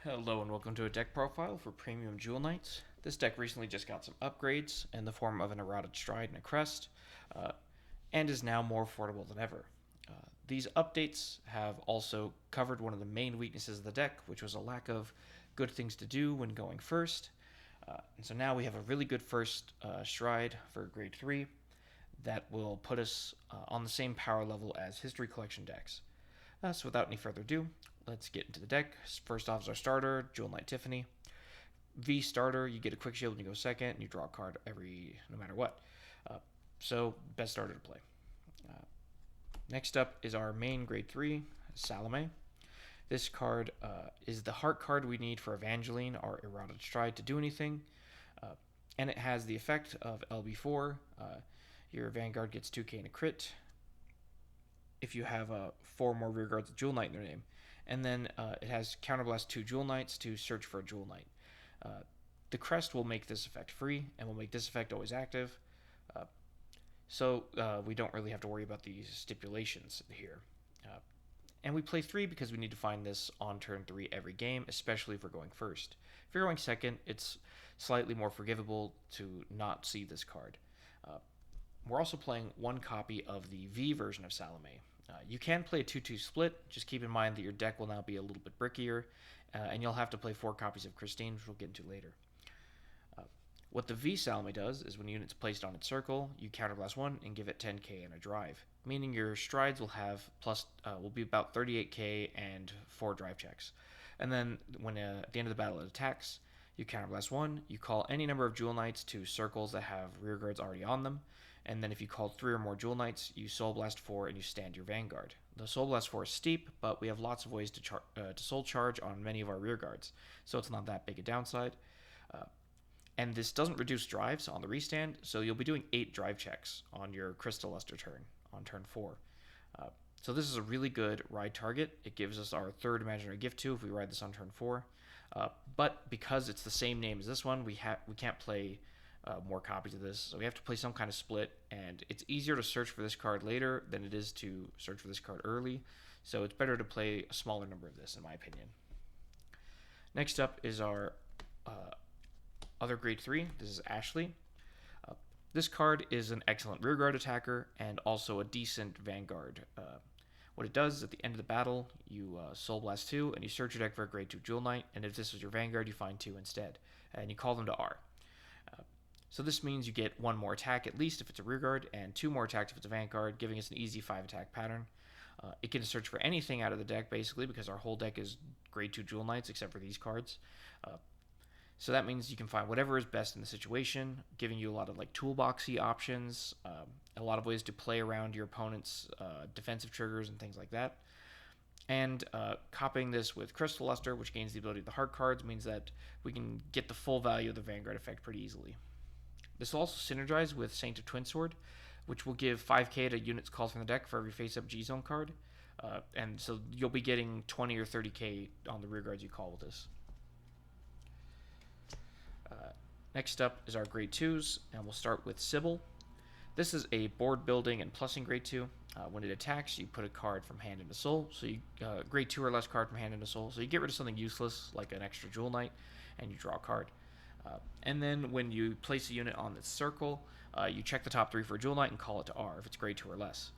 Hello and welcome to a deck profile for Premium Jewel Knights. This deck recently just got some upgrades in the form of an errata stride and a crest, and is now more affordable than ever. These updates have also covered one of the main weaknesses of the deck, which was a lack of good things to do when going first. And so now we have a really good first stride for grade 3 that will put us on the same power level as History Collection decks. So without any further ado, let's get into the deck. First off is our starter, Jewel Knight Tiffany. V starter, you get a quick shield when you go second, and you draw a card no matter what. So best starter to play. Next up is our main grade 3, Salome. This card is the heart card we need for Evangeline, our errata stride, to do anything. And it has the effect of LB4. Your Vanguard gets 2k and a crit if you have 4 more rearguards of Jewel Knight in their name. And then it has Counterblast 2 Jewel Knights to search for a Jewel Knight. The crest will make this effect free, and will make this effect always active. So we don't really have to worry about these stipulations here. And we play 3 because we need to find this on turn 3 every game, especially if we're going first. If you're going second, it's slightly more forgivable to not see this card. We're also playing 1 copy of the V version of Salome. You can play a 2-2 split. Just keep in mind that your deck will now be a little bit brickier, and you'll have to play 4 copies of Christine, which we'll get into later. What the V Salome does is when a unit's placed on its circle, you counterblast 1 and give it 10k and a drive, meaning your strides will be about 38k and 4 drive checks. And then when at the end of the battle it attacks, you counterblast 1, you call any number of Jewel Knights to circles that have rearguards already on them, and then if you call 3 or more Jewel Knights, you Soul Blast 4 and you stand your Vanguard. The Soul Blast 4 is steep, but we have lots of ways to Soul Charge on many of our rearguards, so it's not that big a downside. And this doesn't reduce drives on the restand, so you'll be doing 8 drive checks on your Crystal Luster turn, on turn 4. So this is a really good ride target. It gives us our 3rd Imaginary Gift 2 if we ride this on turn 4. But because it's the same name as this one, we can't play more copies of this, so we have to play some kind of split, and it's easier to search for this card later than it is to search for this card early, so it's better to play a smaller number of this, in my opinion. Next up is our other grade 3. This is Ashley. This card is an excellent rearguard attacker and also a decent Vanguard. What it does at the end of the battle, you Soul Blast 2 and you search your deck for a grade 2 Jewel Knight, and if this was your Vanguard, you find 2 instead, and you call them to R. So this means you get 1 more attack at least if it's a rearguard, and 2 more attacks if it's a Vanguard, giving us an easy 5 attack pattern. It can search for anything out of the deck, basically, because our whole deck is grade 2 Jewel Knights, except for these cards. So that means you can find whatever is best in the situation, giving you a lot of toolboxy options, a lot of ways to play around your opponent's defensive triggers and things like that. And copying this with Crystal Luster, which gains the ability of the heart cards, means that we can get the full value of the Vanguard effect pretty easily. This will also synergize with Saint of Twinsword, which will give 5k to units called from the deck for every face-up G-Zone card. And so you'll be getting 20 or 30k on the rearguards you call with this. Next up is our grade 2s, and we'll start with Sybil. This is a board building and plussing grade 2. When it attacks, you put a card from hand into soul. So you grade 2 or less card from hand into soul. So you get rid of something useless like an extra Jewel Knight, and you draw a card. And then when you place a unit on this circle, you check the top 3 for a Jewel Knight and call it to R if it's grade 2 or less.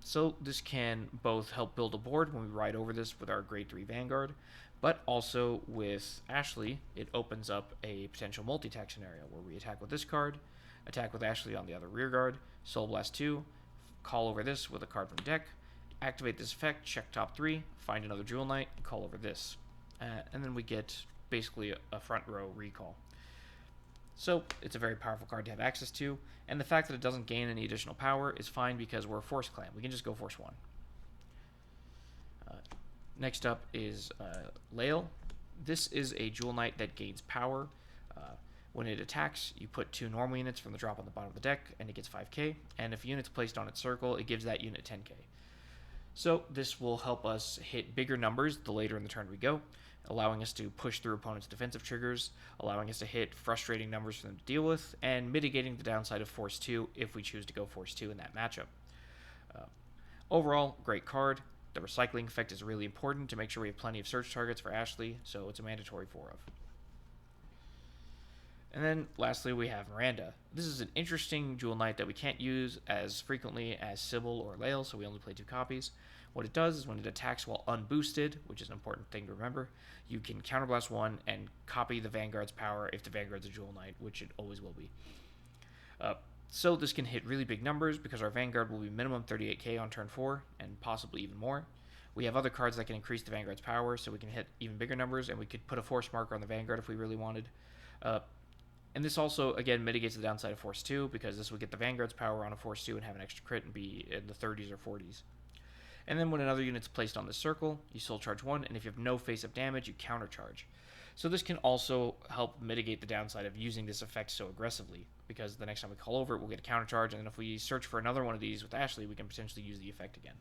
So this can both help build a board when we ride over this with our grade 3 Vanguard, but also with Ashley, it opens up a potential multi-attack scenario where we attack with this card, attack with Ashley on the other rearguard, Soul Blast 2, call over this with a card from deck, activate this effect, check top 3, find another Jewel Knight, and call over this. And then we get basically a front row recall. So it's a very powerful card to have access to, and the fact that it doesn't gain any additional power is fine because we're a Force Clan. We can just go Force 1. Next up is Lael. This is a Jewel Knight that gains power. When it attacks, you put 2 normal units from the drop on the bottom of the deck, and it gets 5k, and if a unit's placed on its circle, it gives that unit 10k. So this will help us hit bigger numbers the later in the turn we go, allowing us to push through opponents' defensive triggers, allowing us to hit frustrating numbers for them to deal with, and mitigating the downside of Force 2 if we choose to go Force 2 in that matchup. Overall, great card. The recycling effect is really important to make sure we have plenty of search targets for Ashley, so it's a mandatory 4 of. And then lastly, we have Miranda. This is an interesting Jewel Knight that we can't use as frequently as Sybil or Lael, so we only play 2 copies. What it does is when it attacks while unboosted, which is an important thing to remember, you can counterblast 1 and copy the Vanguard's power if the Vanguard's a Jewel Knight, which it always will be. So this can hit really big numbers because our Vanguard will be minimum 38k on turn 4 and possibly even more. We have other cards that can increase the Vanguard's power, so we can hit even bigger numbers, and we could put a force marker on the Vanguard if we really wanted. And this also, again, mitigates the downside of Force 2, because this would get the Vanguard's power on a Force 2 and have an extra crit and be in the 30s or 40s. And then when another unit's placed on this circle, you soul charge 1, and if you have no face-up damage, you countercharge. So this can also help mitigate the downside of using this effect so aggressively, because the next time we call over it, we'll get a countercharge, and then if we search for another one of these with Ashley, we can potentially use the effect again.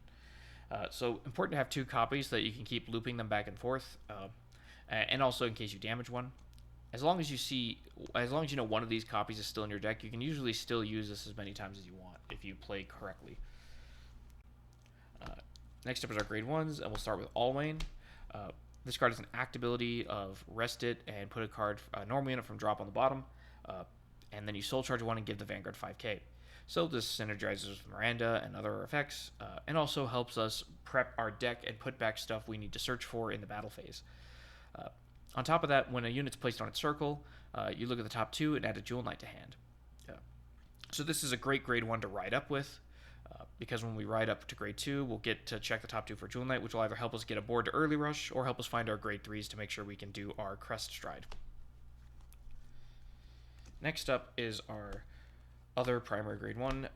So important to have 2 copies so that you can keep looping them back and forth, and also in case you damage one. As long as you know one of these copies is still in your deck, you can usually still use this as many times as you want if you play correctly. Next up is our grade 1s, and we'll start with Alwyn. This card has an act ability of rest it and put a card, normal unit from drop on the bottom, and then you soul charge 1 and give the Vanguard 5k. So this synergizes with Miranda and other effects, and also helps us prep our deck and put back stuff we need to search for in the battle phase. On top of that, when a unit's placed on its circle, you look at the top 2 and add a Jewel Knight to hand. So this is a great grade 1 to ride up with, because when we ride up to grade 2, we'll get to check the top 2 for Jewel Knight, which will either help us get a board to early rush or help us find our grade 3s to make sure we can do our crest stride. Next up is our other primary grade 1,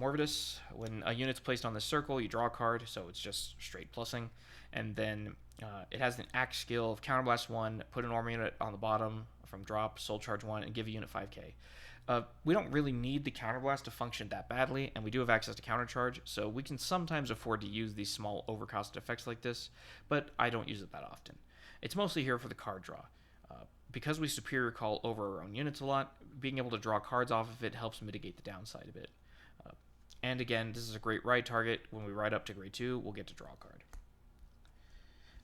Morvidus. When a unit's placed on this circle, you draw a card, so it's just straight plussing, and then it has an act skill of counterblast 1, put an armor unit on the bottom from drop, soul charge 1, and give a unit 5k. We don't really need the counterblast to function that badly, and we do have access to countercharge, so we can sometimes afford to use these small overcosted effects like this, but I don't use it that often. It's mostly here for the card draw. Because we superior call over our own units a lot, being able to draw cards off of it helps mitigate the downside a bit. And again, this is a great ride target. When we ride up to grade 2, we'll get to draw a card.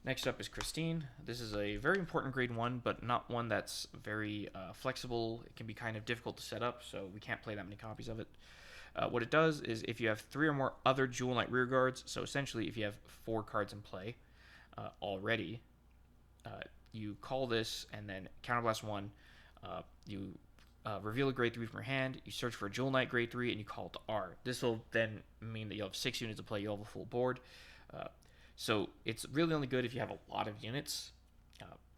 Next up is Christine. This is a very important grade 1, but not one that's very flexible. It can be kind of difficult to set up, so we can't play that many copies of it. What it does is if you have 3 or more other Jewel Knight rearguards, so essentially if you have 4 cards in play already, you call this and then counterblast 1, you reveal a grade 3 from your hand, you search for a Jewel Knight grade 3, and you call it to R. This will then mean that you'll have 6 units to play, you'll have a full board. So it's really only good if you have a lot of units.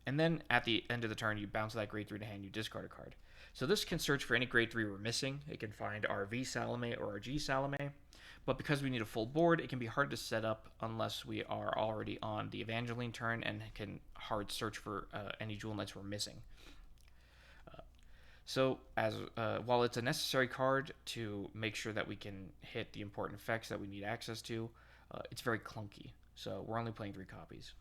And then at the end of the turn, you bounce that grade 3 to hand, you discard a card. So this can search for any grade 3 we're missing. It can find our V Salome or our G Salome. But because we need a full board, it can be hard to set up unless we are already on the Evangeline turn and can hard search for any Jewel Knights we're missing. So while it's a necessary card to make sure that we can hit the important effects that we need access to, it's very clunky. So we're only playing 3 copies.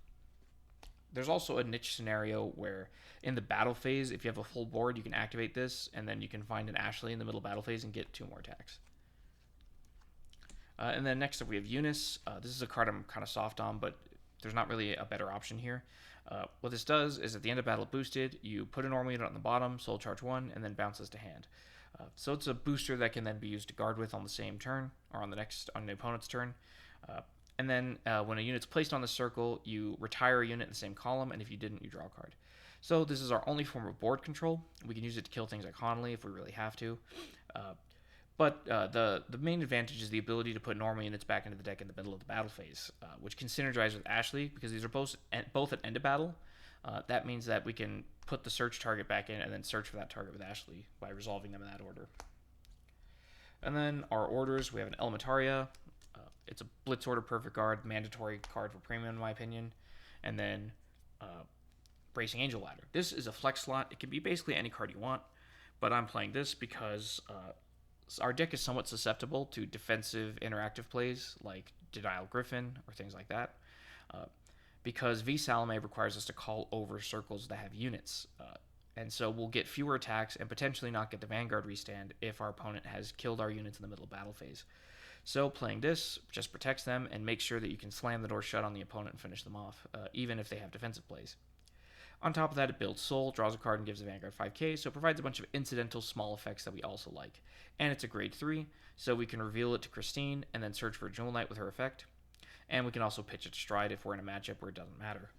There's also a niche scenario where in the battle phase, if you have a full board, you can activate this, and then you can find an Ashley in the middle battle phase and get 2 more attacks. And then next up we have Eunice. This is a card I'm kind of soft on, but there's not really a better option here. What this does is at the end of battle boosted, you put a normal unit on the bottom, soul charge 1, and then bounces to hand. So it's a booster that can then be used to guard with on the same turn, or on the opponent's turn. And then when a unit's placed on the circle, you retire a unit in the same column, and if you didn't, you draw a card. So this is our only form of board control. We can use it to kill things like Honley if we really have to. But the main advantage is the ability to put normal units back into the deck in the middle of the battle phase, which can synergize with Ashley, because these are both at end of battle. That means that we can put the search target back in and then search for that target with Ashley by resolving them in that order. And then our orders, we have an Elementaria. It's a Blitz Order Perfect Guard, mandatory card for premium in my opinion. And then Bracing Angel Ladder. This is a flex slot. It can be basically any card you want, but I'm playing this because our deck is somewhat susceptible to defensive interactive plays like Denial Griffin or things like that. Because V Salome requires us to call over circles that have units. And so we'll get fewer attacks and potentially not get the Vanguard restand if our opponent has killed our units in the middle of battle phase. So playing this just protects them and makes sure that you can slam the door shut on the opponent and finish them off, even if they have defensive plays. On top of that, it builds Soul, draws a card, and gives the Vanguard 5k, so it provides a bunch of incidental small effects that we also like. And it's a grade 3, so we can reveal it to Christine and then search for a Jewel Knight with her effect. And we can also pitch it to Stride if we're in a matchup where it doesn't matter.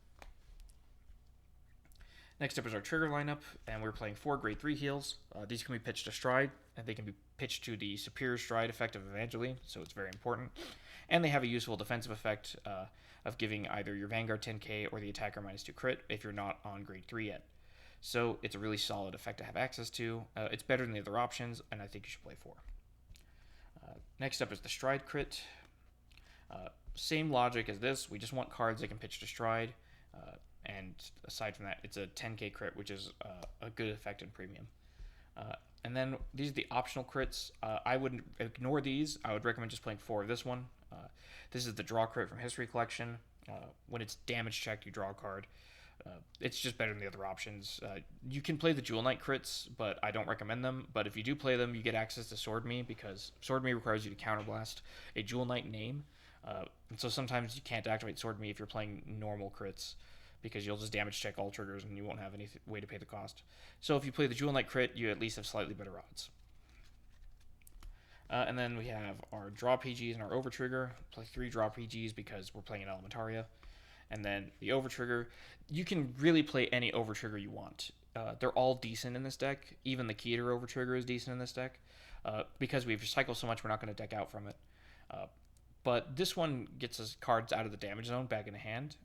Next up is our trigger lineup, and we're playing 4 grade 3 heals. These can be pitched to Stride, and they can be pitched to the superior Stride effect of Evangeline, so it's very important. And they have a useful defensive effect of giving either your Vanguard 10k or the attacker -2 crit if you're not on grade 3 yet. So it's a really solid effect to have access to. It's better than the other options, and I think you should play 4. Next up is the Stride crit. Same logic as this. We just want cards that can pitch to Stride. And aside from that, it's a 10k crit, which is a good effect in premium. And then these are the optional crits. I wouldn't ignore these. I would recommend just playing 4 of this one. This is the draw crit from History Collection. When it's damage checked, you draw a card. It's just better than the other options. You can play the Jewel Knight crits, but I don't recommend them. But if you do play them, you get access to Sword Me, because Sword Me requires you to counterblast a Jewel Knight name. And so sometimes you can't activate Sword Me if you're playing normal crits, because you'll just damage check all triggers and you won't have any way to pay the cost. So if you play the Jewel Knight crit, you at least have slightly better odds. And then we have our draw PGs and our over trigger. Play 3 draw PGs because we're playing an Elementaria. And then the over trigger, you can really play any over trigger you want. They're all decent in this deck. Even the Keter over trigger is decent in this deck. Because we've recycled so much, we're not going to deck out from it. But this one gets us cards out of the damage zone back in the hand.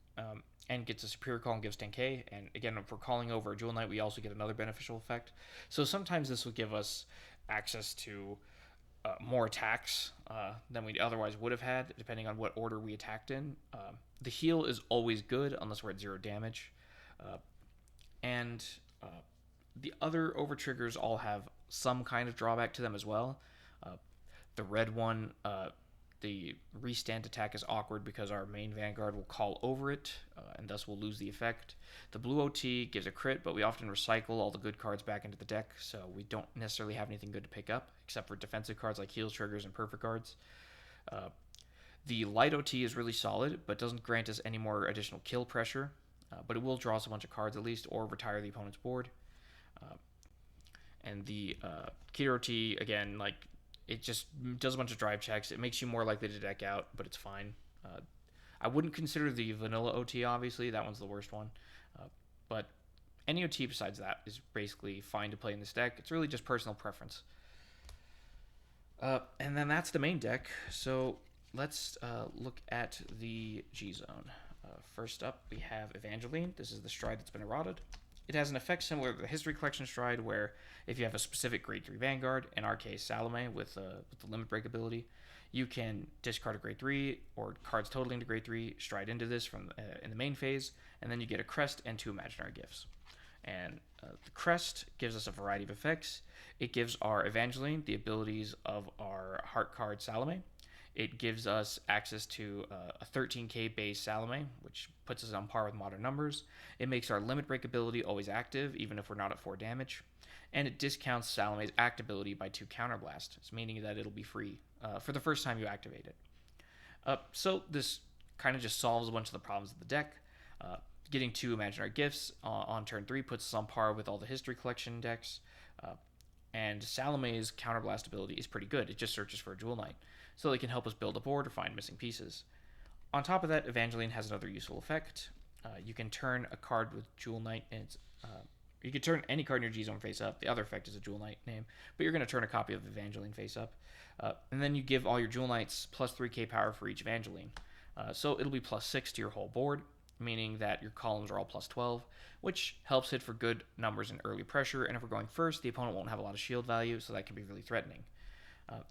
And gets a superior call and gives 10k. And again, if we're calling over a Jewel Knight, we also get another beneficial effect. So sometimes this will give us access to more attacks than we otherwise would have had, depending on what order we attacked in. The heal is always good unless we're at 0 damage. And the other over triggers all have some kind of drawback to them as well. The red one, the restand attack is awkward because our main Vanguard will call over it, and thus we'll lose the effect. The blue OT gives a crit, but we often recycle all the good cards back into the deck, so we don't necessarily have anything good to pick up, except for defensive cards like heal triggers and perfect cards. The light OT is really solid, but doesn't grant us any more additional kill pressure, but it will draw us a bunch of cards at least, or retire the opponent's board. And the Keter OT, again, like, it just does a bunch of drive checks. It makes you more likely to deck out, but it's fine. I wouldn't consider the vanilla OT, obviously. That one's the worst one. But any OT besides that is basically fine to play in this deck. It's really just personal preference. And then that's the main deck. So let's look at the G-Zone. First up, we have Evangeline. This is the Stride that's been errated. It has an effect similar to the History Collection Stride, where if you have a specific grade 3 Vanguard, in our case Salome with the limit break ability, you can discard a grade 3 or cards totaling to grade 3, stride into this from in the main phase, and then you get a crest and 2 imaginary gifts. And the crest gives us a variety of effects. It gives our Evangeline the abilities of our heart card Salome. It gives us access to a 13k base Salome, which puts us on par with modern numbers. It makes our limit break ability always active, even if we're not at 4 damage. And it discounts Salome's act ability by 2 counterblast, meaning that it'll be free for the first time you activate it. So this kind of just solves a bunch of the problems of the deck. Getting 2 imaginary gifts on turn 3 puts us on par with all the History Collection decks. And Salome's counterblast ability is pretty good. It just searches for a Jewel Knight, so it can help us build a board or find missing pieces. On top of that, Evangeline has another useful effect. You can turn a card with Jewel Knight, and you can turn any card in your G-Zone face up. The other effect is a Jewel Knight name, but you're going to turn a copy of Evangeline face up. And then you give all your Jewel Knights plus 3k power for each Evangeline. So it'll be plus 6 to your whole board, meaning that your columns are all plus 12, which helps hit for good numbers in early pressure, and if we're going first, the opponent won't have a lot of shield value, so that can be really threatening.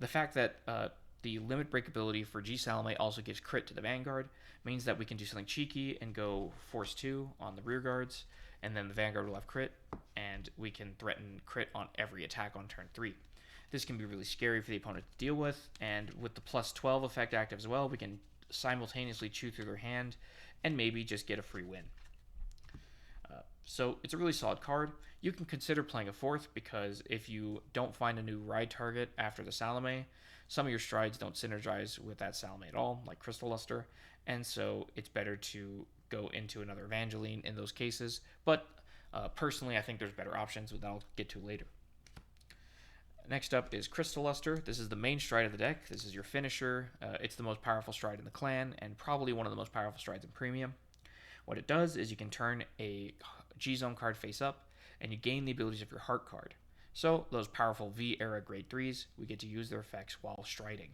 The fact that the limit break ability for G Salome also gives crit to the Vanguard means that we can do something cheeky and go force 2 on the rear guards, and then the Vanguard will have crit, and we can threaten crit on every attack on turn 3. This can be really scary for the opponent to deal with, and with the plus 12 effect active as well, we can simultaneously chew through their hand and maybe just get a free win. So it's a really solid card. You can consider playing a 4th, because if you don't find a new ride target after the Salome, Some of your strides don't synergize with that Salome at all, like Crystal Luster, and so it's better to go into another Evangeline in those cases. But personally, I think there's better options that I'll get to later. Next up is Crystal Luster. This is the main stride of the deck. This is your finisher. It's the most powerful stride in the clan, and probably one of the most powerful strides in Premium. What it does is you can turn a G-Zone card face up, and you gain the abilities of your Heart card. So those powerful V-Era Grade 3s, we get to use their effects while striding.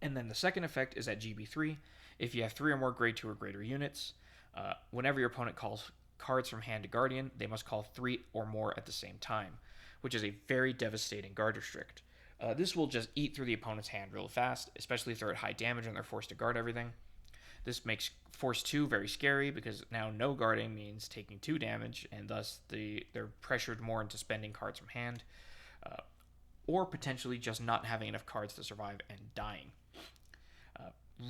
And then the second effect is at GB3. If you have 3 or more Grade 2 or greater units, whenever your opponent calls cards from hand to Guardian, they must call 3 or more at the same time, which is a very devastating guard restrict. This will just eat through the opponent's hand real fast, especially if they're at high damage and they're forced to guard everything. This makes Force 2 very scary because now no guarding means taking 2 damage, and thus they're pressured more into spending cards from hand, or potentially just not having enough cards to survive and dying.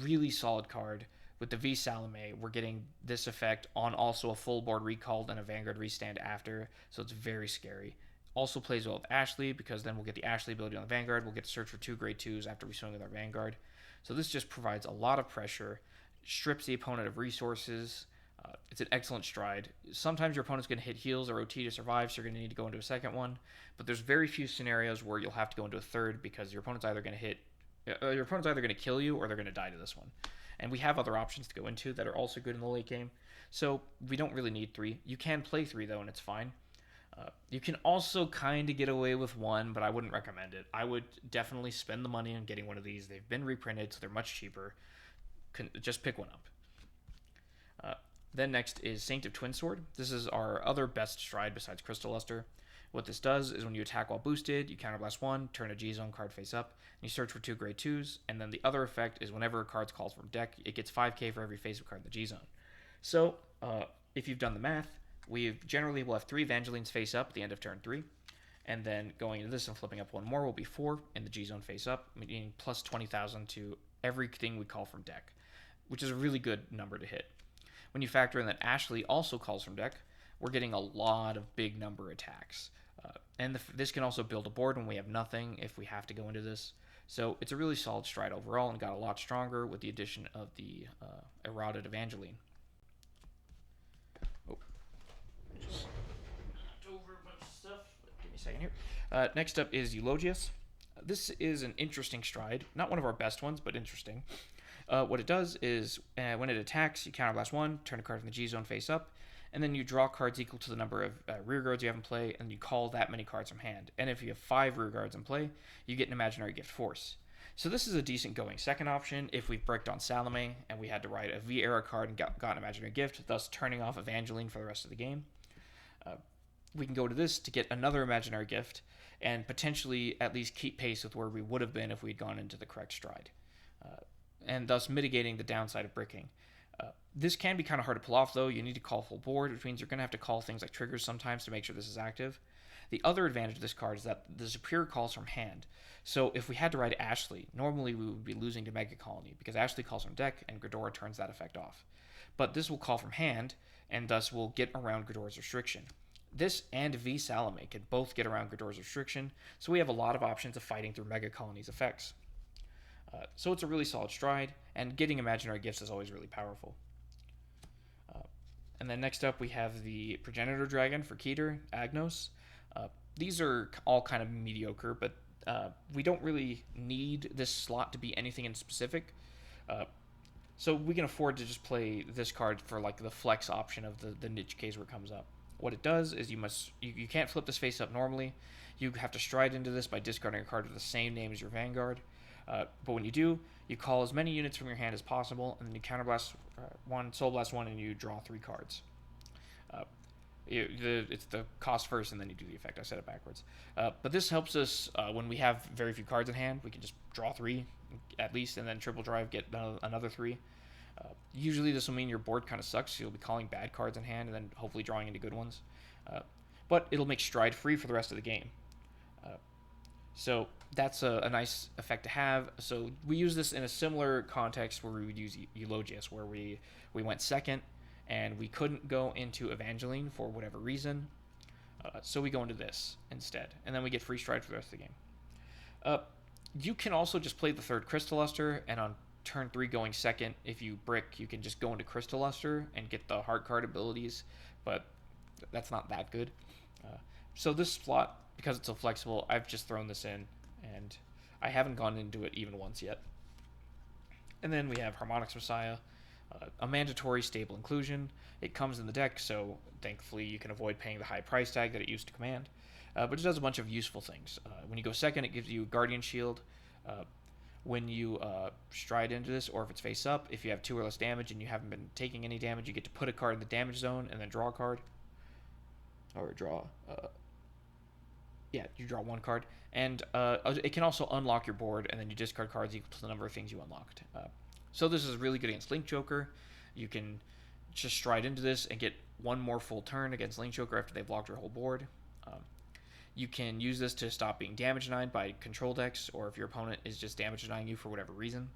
Really solid card. With the V Salome, we're getting this effect on also a full board recalled and a Vanguard restand after, so it's very scary. Also plays well with Ashley because then we'll get the Ashley ability on the Vanguard. We'll get to search for 2 Grade 2s after we swing with our Vanguard. So this just provides a lot of pressure, strips the opponent of resources. It's an excellent stride. Sometimes your opponent's going to hit heals or OT to survive, so you're going to need to go into a second one. But there's very few scenarios where you'll have to go into a third because your opponent's either going to kill you or they're going to die to this one. And we have other options to go into that are also good in the late game. So we don't really need 3. You can play 3 though, and it's fine. You can also kind of get away with 1, but I wouldn't recommend it. I would definitely spend the money on getting one of these. They've been reprinted, so they're much cheaper. Just pick one up. Then next is Saint of Twinsword. This is our other best stride besides Crystal Luster. What this does is when you attack while boosted, you counterblast 1, turn a G-Zone card face up, and you search for 2 Grade 2s, and then the other effect is whenever a card's called from deck, it gets 5k for every face-up card in the G-Zone. So, if you've done the math, we generally will have 3 Evangelines face up at the end of turn 3, and then going into this and flipping up 1 more will be 4 in the G-Zone face up, meaning plus 20,000 to everything we call from deck, which is a really good number to hit. When you factor in that Ashley also calls from deck, we're getting a lot of big number attacks. This can also build a board when we have nothing if we have to go into this. So it's a really solid stride overall and got a lot stronger with the addition of the errata Evangeline. Oh, just knocked over a bunch of stuff. Give me a second here. Next up is Eulogius. This is an interesting stride. Not one of our best ones, but interesting. What it does is when it attacks, you counterblast 1, turn a card from the G-Zone face up, and then you draw cards equal to the number of rear guards you have in play, and you call that many cards from hand. And if you have 5 rear guards in play, you get an imaginary gift force. So this is a decent going second option if we've bricked on Salome and we had to write a V-Era card and got an imaginary gift, thus turning off Evangeline for the rest of the game. We can go to this to get another imaginary gift and potentially at least keep pace with where we would have been if we'd gone into the correct stride, and thus mitigating the downside of bricking. This can be kind of hard to pull off, though. You need to call full board, which means you're going to have to call things like triggers sometimes to make sure this is active. The other advantage of this card is that the superior calls from hand. So if we had to ride Ashley, normally we would be losing to Mega Colony because Ashley calls from deck and Ghidorah turns that effect off. But this will call from hand, and thus will get around Ghidorah's restriction. This and V Salome can both get around Ghidorah's restriction, so we have a lot of options of fighting through Mega Colony's effects. So it's a really solid stride, and getting imaginary gifts is always really powerful. And then next up we have the Progenitor Dragon for Keter, Agnos. These are all kind of mediocre, but we don't really need this slot to be anything in specific. So we can afford to just play this card for like the flex option of the niche case where it comes up. What it does is you can't flip this face up normally. You have to stride into this by discarding a card with the same name as your Vanguard. But when you do, you call as many units from your hand as possible, and then you counterblast 1, Soul Blast 1, and you draw 3 cards. It's the cost first, and then you do the effect. I said it backwards. But this helps us when we have very few cards in hand. We can just draw 3 at least, and then triple drive, get another 3. Usually this will mean your board kind of sucks, so you'll be calling bad cards in hand, and then hopefully drawing into good ones. But it'll make stride free for the rest of the game. So that's a nice effect to have. So we use this in a similar context where we would use Eulogius, where we went second and we couldn't go into Evangeline for whatever reason. So we go into this instead, and then we get free stride for the rest of the game. You can also just play the third Crystal Luster, and on turn 3 going second, if you brick, you can just go into Crystal Luster and get the heart card abilities, but that's not that good. Uh, so this slot, because it's so flexible, I've just thrown this in, and I haven't gone into it even once yet. And then we have Harmonics Messiah, a mandatory stable inclusion. It comes in the deck, so thankfully you can avoid paying the high price tag that it used to command. But it does a bunch of useful things. When you go second, it gives you Guardian Shield. When you stride into this, or if it's face up, if you have 2 or less damage and you haven't been taking any damage, you get to put a card in the damage zone and then draw a card. Or draw. Yeah, you draw 1 card. And it can also unlock your board, and then you discard cards equal to the number of things you unlocked. So this is really good against Link Joker. You can just stride into this and get 1 more full turn against Link Joker after they've locked your whole board. You can use this to stop being damage denied by control decks, or if your opponent is just damage denying you for whatever reason.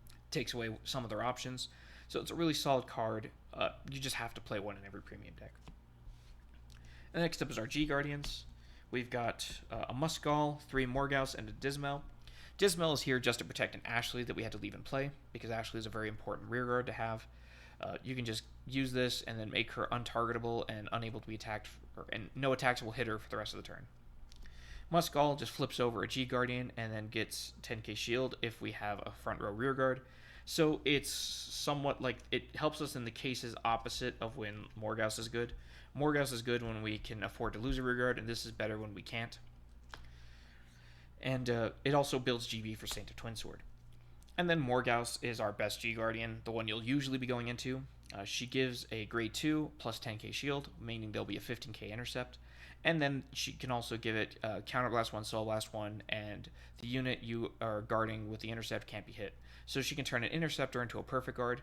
It takes away some of their options. So it's a really solid card. You just have to play one in every premium deck. And next up is our G Guardians. We've got a Muskull, 3 Morghouse, and a Dismal. Dismal is here just to protect an Ashley that we had to leave in play, because Ashley is a very important rearguard to have. You can just use this and then make her untargetable and unable to be attacked, and no attacks will hit her for the rest of the turn. Muskull just flips over a G Guardian and then gets 10k shield if we have a front row rearguard. So it's somewhat like, it helps us in the cases opposite of when Morghouse is good. Morghouse is good when we can afford to lose a rearguard, and this is better when we can't. And it also builds GB for Saint of Twinsword. And then Morghouse is our best G Guardian, the one you'll usually be going into. She gives a grade 2 plus 10k shield, meaning there'll be a 15k intercept. And then she can also give it Counterblast 1, Soul Blast 1, and the unit you are guarding with the intercept can't be hit. So she can turn an interceptor into a perfect guard,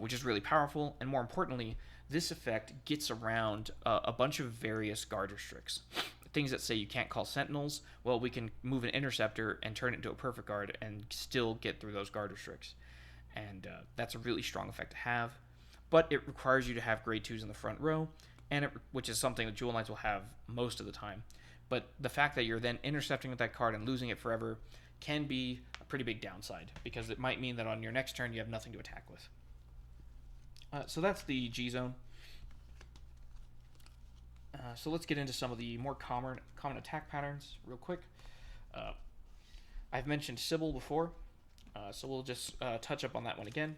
which is really powerful. And more importantly, this effect gets around a bunch of various guard restricts. Things that say you can't call sentinels, well, we can move an interceptor and turn it into a perfect guard and still get through those guard restricts. And that's a really strong effect to have. But it requires you to have grade 2s in the front row, which is something that Jewel Knights will have most of the time. But the fact that you're then intercepting with that card and losing it forever can be a pretty big downside, because it might mean that on your next turn you have nothing to attack with. So that's the G zone. So let's get into some of the more common attack patterns real quick. I've mentioned Sybil before, so we'll just touch up on that one again.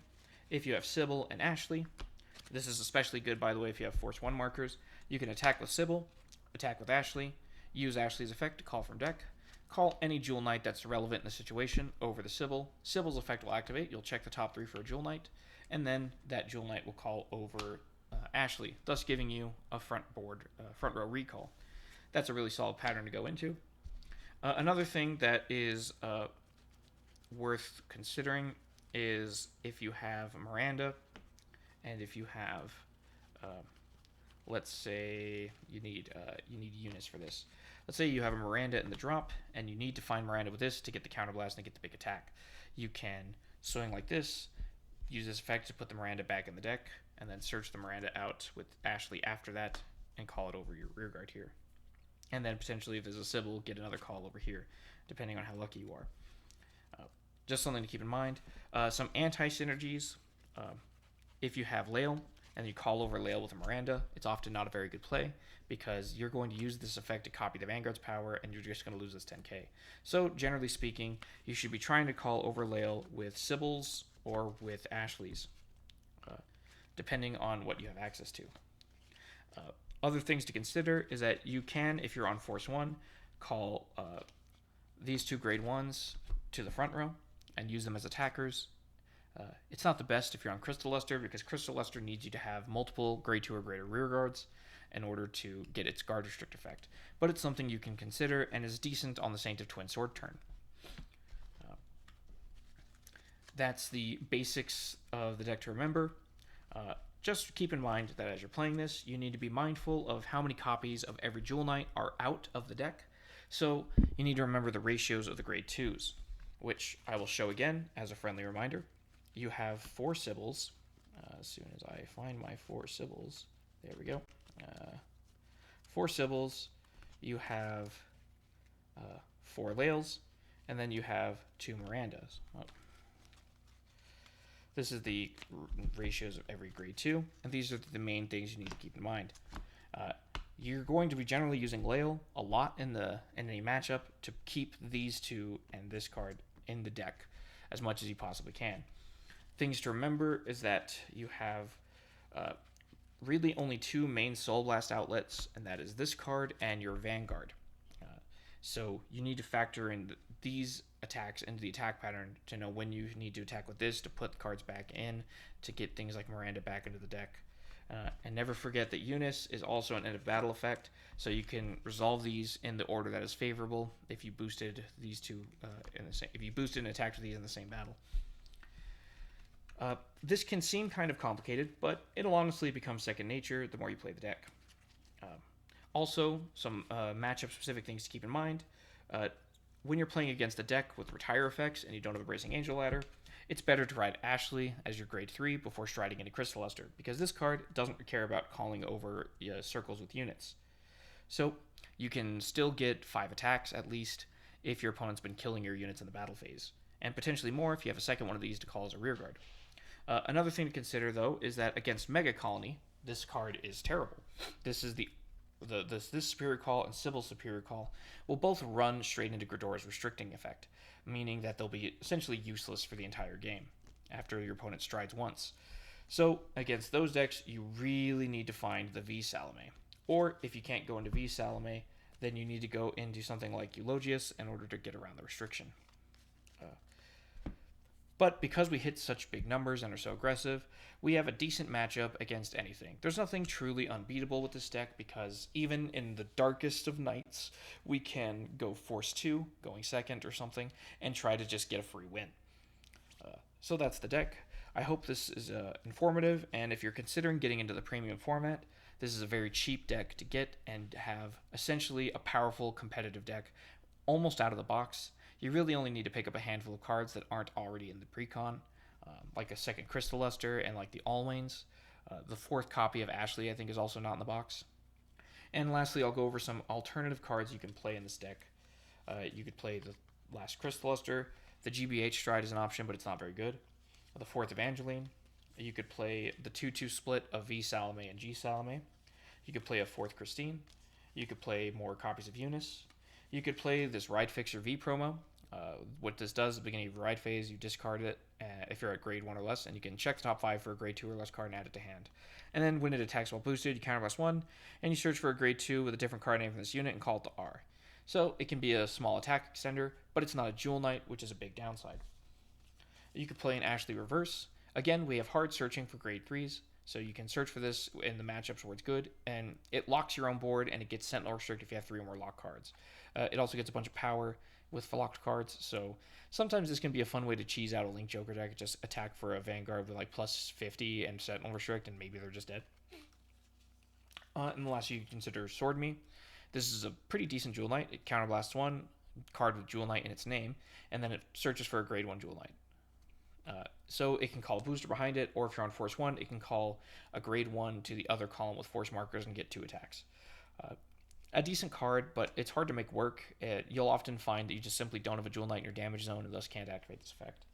If you have Sybil and Ashley, this is especially good, by the way, if you have Force 1 markers. You can attack with Sybil, attack with Ashley, use Ashley's effect to call from deck, call any Jewel Knight that's relevant in the situation over the Sybil. Sybil's effect will activate. You'll check the top 3 for a Jewel Knight, and then that Jewel Knight will call over Ashley, thus giving you a front row recall. That's a really solid pattern to go into. Another thing that is worth considering is if you have Miranda, and if you have, let's say you need units for this. Let's say you have a Miranda in the drop, and you need to find Miranda with this to get the counterblast and get the big attack. You can swing like this, use this effect to put the Miranda back in the deck, and then search the Miranda out with Ashley after that, and call it over your rearguard here. And then potentially, if there's a Sybil, get another call over here, depending on how lucky you are. Just something to keep in mind. Some anti-synergies. If you have Lael, and you call over Lael with a Miranda, it's often not a very good play, because you're going to use this effect to copy the Vanguard's power, and you're just going to lose this 10k. So, generally speaking, you should be trying to call over Lael with Sybil's or with Ashley's, depending on what you have access to. Other things to consider is that you can, if you're on Force 1, call these 2 grade 1s to the front row and use them as attackers. It's not the best if you're on Crystal Luster, because Crystal Luster needs you to have multiple grade 2 or greater rear guards in order to get its guard restrict effect. But it's something you can consider and is decent on the Saint of Twinsword turn. That's the basics of the deck to remember. Just keep in mind that as you're playing this, you need to be mindful of how many copies of every Jewel Knight are out of the deck. So you need to remember the ratios of the grade 2s, which I will show again as a friendly reminder. You have 4 Sybil's. As soon as I find my 4 Sybil's, there we go. 4 Sybil's. You have 4 Laels, and then you have 2 Mirandas. Oh. This is the ratios of every grade 2, and these are the main things you need to keep in mind. You're going to be generally using Lael a lot in a matchup to keep these 2 and this card in the deck as much as you possibly can. Things to remember is that you have really only 2 main Soul Blast outlets, and that is this card and your Vanguard. So you need to factor in these attacks into the attack pattern to know when you need to attack with this to put the cards back in to get things like Miranda back into the deck. And never forget that Eunice is also an end of battle effect, so you can resolve these in the order that is favorable if you boosted these 2 if you boosted and attacked with these in the same battle. This can seem kind of complicated, but it'll honestly become second nature the more you play the deck. Also, some matchup-specific things to keep in mind. When you're playing against a deck with retire effects and you don't have a Bracing Angel ladder, it's better to ride Ashley as your grade 3 before striding into Crystal Luster, because this card doesn't care about calling over circles with units. So you can still get 5 attacks at least if your opponent's been killing your units in the battle phase, and potentially more if you have a second one of these to call as a rearguard. Another thing to consider, though, is that against Mega Colony, this card is terrible. This is this Superior Call and Sybil's Superior Call will both run straight into Gridora's restricting effect, meaning that they'll be essentially useless for the entire game after your opponent strides once. So against those decks, you really need to find the V Salome. Or if you can't go into V Salome, then you need to go into something like Eulogius in order to get around the restriction. But because we hit such big numbers and are so aggressive, we have a decent matchup against anything. There's nothing truly unbeatable with this deck because even in the darkest of nights, we can go Force 2, going second or something, and try to just get a free win. So that's the deck. I hope this is informative, and if you're considering getting into the premium format, this is a very cheap deck to get and have essentially a powerful competitive deck almost out of the box. You really only need to pick up a handful of cards that aren't already in the precon, like a second Crystal Luster and like the Alwains. The 4th copy of Ashley, I think, is also not in the box. And lastly, I'll go over some alternative cards you can play in this deck. You could play the last Crystal Luster. The GBH Stride is an option, but it's not very good. The 4th Evangeline. You could play the 2-2 split of V Salome and G Salome. You could play a 4th Christine. You could play more copies of Eunice. You could play this Ride Fixer V promo. What this does at the beginning of your ride phase, you discard it if you're at grade 1 or less, and you can check the top 5 for a grade 2 or less card and add it to hand. And then when it attacks while boosted, you counterblast 1, and you search for a grade 2 with a different card name from this unit and call it to R. So it can be a small attack extender, but it's not a Jewel Knight, which is a big downside. You could play an Ashley Reverse. Again, we have hard searching for grade 3s, so you can search for this in the matchups where it's good, and it locks your own board, and it gets Sentinel Restrict if you have 3 or more lock cards. It also gets a bunch of power with locked cards, so sometimes this can be a fun way to cheese out a Link Joker deck. Just attack for a Vanguard with like plus 50 and Sentinel Restrict, and maybe they're just dead. And the last you can consider Sword Me. This is a pretty decent Jewel Knight. It counterblasts 1 card with Jewel Knight in its name, and then it searches for a grade 1 Jewel Knight. So it can call a booster behind it, or if you're on Force 1, it can call a grade 1 to the other column with Force markers and get 2 attacks. A decent card, but it's hard to make work. You'll often find that you just simply don't have a Jewel Knight in your damage zone and thus can't activate this effect.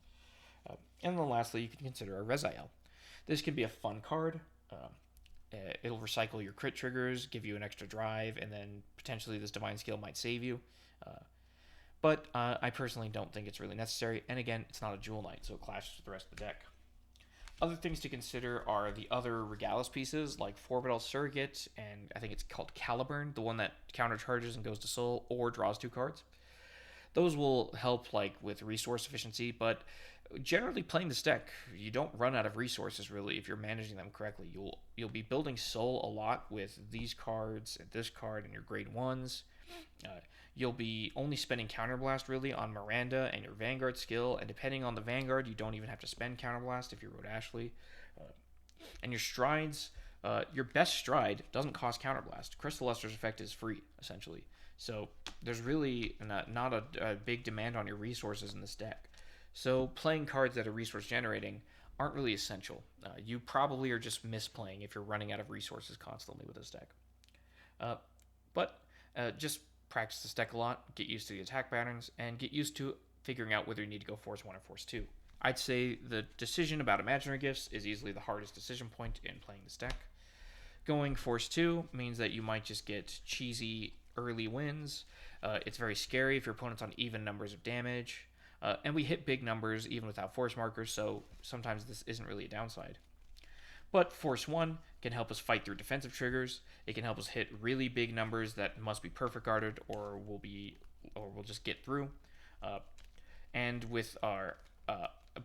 And then lastly, you can consider a Rezael. This can be a fun card. It'll recycle your crit triggers, give you an extra drive, and then potentially this Divine Skill might save you. But I personally don't think it's really necessary. And again, it's not a Jewel Knight, so it clashes with the rest of the deck. Other things to consider are the other Regalis pieces, like Forbital Surrogate, and I think it's called Caliburn, the one that countercharges and goes to Soul, or draws 2 cards. Those will help like with resource efficiency, but generally playing this deck, you don't run out of resources really if you're managing them correctly. You'll be building Soul a lot with these cards and this card and your grade 1s. You'll be only spending Counterblast really on Miranda and your Vanguard skill, and depending on the Vanguard, you don't even have to spend Counterblast if you rode Ashley. And your strides, your best stride doesn't cost Counterblast. Crystal Luster's effect is free, essentially. So there's really not a big demand on your resources in this deck. So playing cards that are resource generating aren't really essential. You probably are just misplaying if you're running out of resources constantly with this deck. But just practice this deck a lot, get used to the attack patterns, and get used to figuring out whether you need to go Force 1 or Force 2. I'd say the decision about imaginary gifts is easily the hardest decision point in playing this deck. Going Force 2 means that you might just get cheesy early wins. It's very scary if your opponent's on even numbers of damage. And we hit big numbers even without force markers, so sometimes this isn't really a downside. But Force 1 can help us fight through defensive triggers. It can help us hit really big numbers that must be perfect guarded or we'll just get through. And with our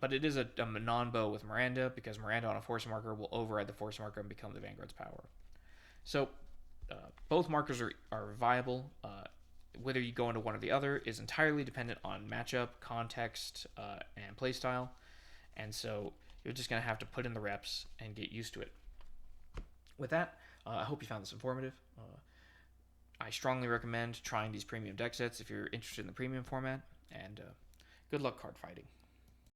but it is a non-bow with Miranda, because Miranda on a force marker will override the force marker and become the Vanguard's power. So both markers are viable. Whether you go into one or the other is entirely dependent on matchup, context, and playstyle. And so you're just going to have to put in the reps and get used to it. With that, I hope you found this informative. I strongly recommend trying these premium deck sets if you're interested in the premium format, and good luck card fighting.